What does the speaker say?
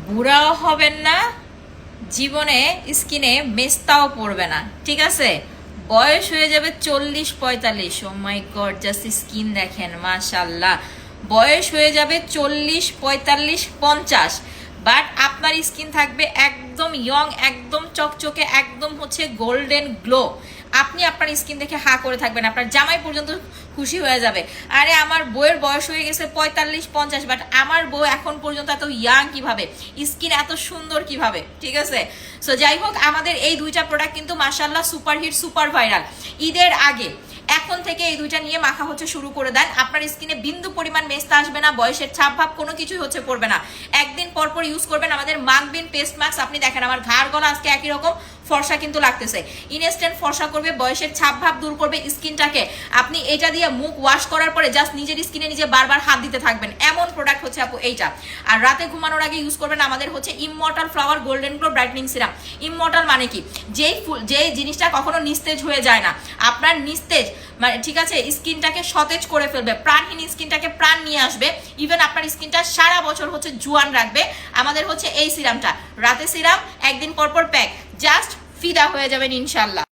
বুড়াও হবেন না, জীবনে স্কিনে মেস্তাও পড়বে না, ঠিক আছে? বয়স হয়ে যাবে 40-45। ও মাই গড, জাস্ট স্কিন দেখেন, মাশাল্লাহ। বয়স হয়ে যাবে 40-45-50, বাট আপনার স্কিন থাকবে একদম ইয়ং, একদম চকচকে, একদম হচ্ছে গোল্ডেন গ্লো। আপনি আপনার স্কিন দেখে হা করে থাকবেন, আপনার জামাই পর্যন্ত খুশি হয়ে যাবে। আরে আমার বউয়ের বয়স হয়ে গেছে 45-50, বাট আমার বউ এখন পর্যন্ত এত ইয়াং কিভাবে, স্কিন এত সুন্দর কিভাবে, ঠিক আছে? সো যাই হোক, আমাদের এই দুইটা প্রোডাক্ট কিন্তু মাশাআল্লাহ সুপারহিট, সুপার ভাইরাল। ঈদের আগে এখন থেকে এই দুইটা নিয়ে মাখা হচ্ছে শুরু করে দেন। আপনার স্কিনে বিন্দু পরিমাণ মেস্তা আসবে না, বয়সের ছাপ ভাব কোনো কিছুই হচ্ছে পড়বে না। একদিন পর পর ইউজ করবেন আমাদের মাখবিন পেস্ট মাস্ক। আপনি দেখেন আমার ঘাড় গলা আজকে একই রকম ফর্সা কিন্তু লাগতেছে, ইনস্ট্যান্ট ফর্সা করবে, বয়সের ছাপ ভাব দূর করবে স্কিনটাকে। আপনি এটা দিয়ে মুখ ওয়াশ করার পরে জাস্ট নিজের স্কিনে নিজে বারবার হাত দিতে থাকবেন, এমন প্রোডাক্ট হচ্ছে আপু এইটা। আর রাতে ঘুমানোর আগে ইউজ করবেন আমাদের হচ্ছে immortal flower golden glow brightening serum. Immortal মানে কি? যেই জিনিসটা কখনো নিস্তেজ হয়ে যায় না, আপনার নিস্তেজ মানে ঠিক আছে, স্কিনটাকে সতেজ করে ফেলবে, প্রাণহীন স্কিনটাকে প্রাণ নিয়ে আসবে। ইভেন আপনার স্কিনটা সারা বছর হচ্ছে জুয়ান রাখবে আমাদের হচ্ছে এই সিরামটা। রাতে সিরাম, একদিন পর পর প্যাক, জাস্ট ফিদা হয়ে যাবেন ইনশাল্লাহ।